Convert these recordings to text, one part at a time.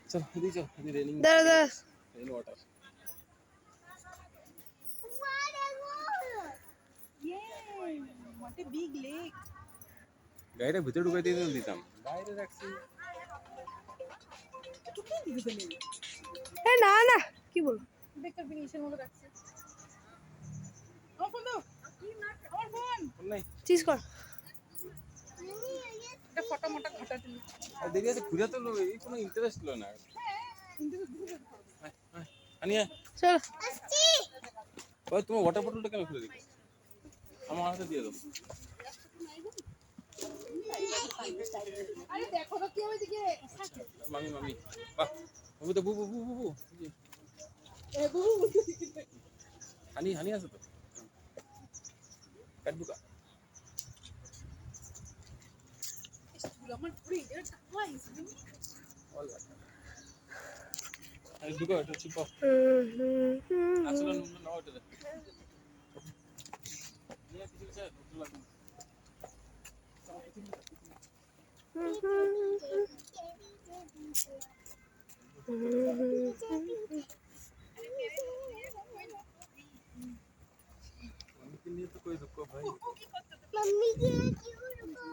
चल इधर चल इधर raining rain water what a big lake গাড়িটা ভিতরে ঢুকাই দিয়ে দিতাম বাইরে রাখছি ঢুকিয়ে দিতে পেলে এ না না কি বল বেকার ফিনিশের মতো রাখছে আমার ফোন দাও আমার ফোন নাই চিজ কর এটা ফটো মোটা ঘটা তুমি আর দেখি আছে ঘুরে তো এই কোনো ইন্টারেস্ট ছিল না আনিয়া চল আসছি ওই তোমার ওয়াটার বটলটা কেন খুলে দিলে আমার হাতে দিয়ে দাও আরে দেখো তো কি হবে দিকে মামি মামি বাহ বাবু তো বুবু বুবু বুবু এ বুবু হানি হানি আছে তো কাটবুকা আমার পুরি এটা টাইস অল আরে দুটো এটা চিপা আসলে না ওটা নিয়ে কিছু স্যার দুটো লাগবে मम्मी तो कोई रुको भाई मम्मी के क्यों रुको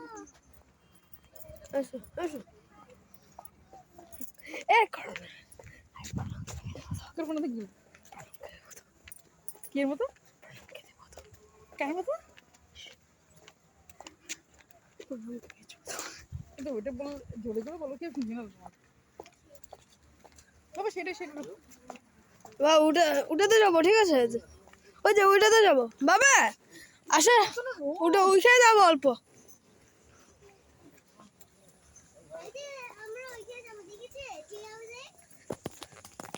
এসো এসো এ কর করবো না দেখবি কি এর মতো কার মতো এটা ওইটা বল জোরে করে বলো কি শুনবি না বাবা সেটা বা উঠাতে যাবো ঠিক আছে ওই যে ওইটাতে যাবো বাবা আসে ওটা ওইখানে যাবো অল্প আমরা ওইখানে যাব দেখেছে কি হবে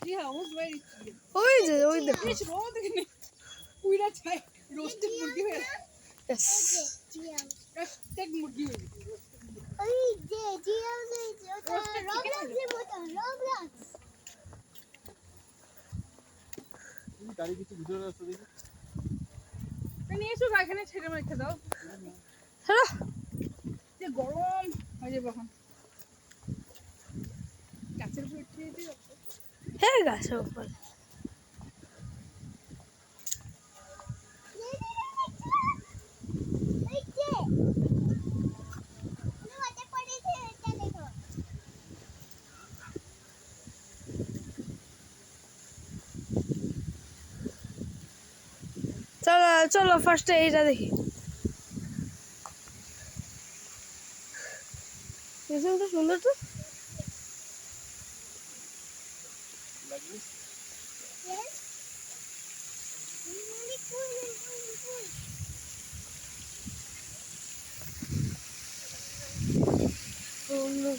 জি হ্যাঁ ও ভেরি ওই যে ওই দেখো বেশ রো দেখি পুরা চাই রোস্টেড মুরগি হয়ে Yes. রোস্টেড মুরগি হয়ে ওই যে ওটা রবলক্সের মতো রবলক্স এই গাড়ি কিছু ভিডিও রাস্তা দেখি নিয়ে এসো এখানে ছেড়ে রেখে দাও চলো যে গরম হয়ে যাবে এখন গাছের উপর উঠে দিও হ্যাঁ গাছের উপর এই যে ওটা পড়েছে এটা দেখো চলো চলো ফার্স্টে এইটা দেখি তো সুন্দর তো লাগবে Yes. Cool.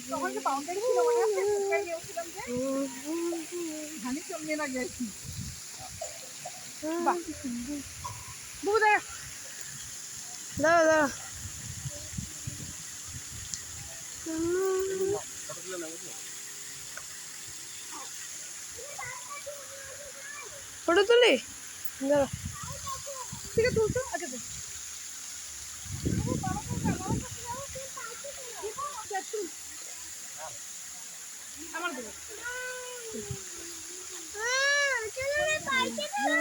তখন যে বাউন্ডারি ছিল মনে আছে ওখানে গিয়েছিলাম যে ধানি চলে না গেছি বাহ বুবু দেখ দাও দাও ফটোগুলো না বুঝছো ফটো তুলি দাঁড়া ঠিক আছে তুলছো আচ্ছা দেখ আমার দেখ চলো না পার্কে চলো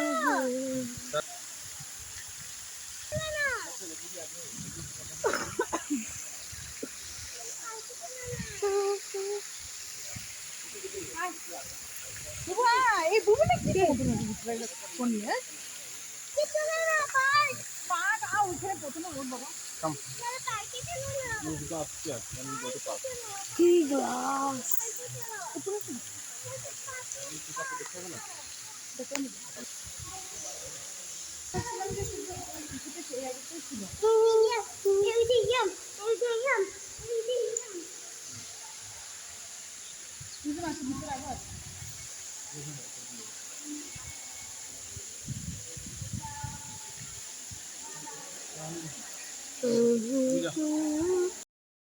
বুবু এই বুবুটা কি কোন নিয়ে চলো না পার্ক পাঁচ ওইখানে প্রথমে রোড বাবা কাম চলো পার্কে চলো না তুমি তো আসছে আমি যেতে পারবো কি গ্লাস আমি কি দেখতে হবে না দেখো ছিল বুঝতে পারছি ভিতরে আগে আছে তুই যা।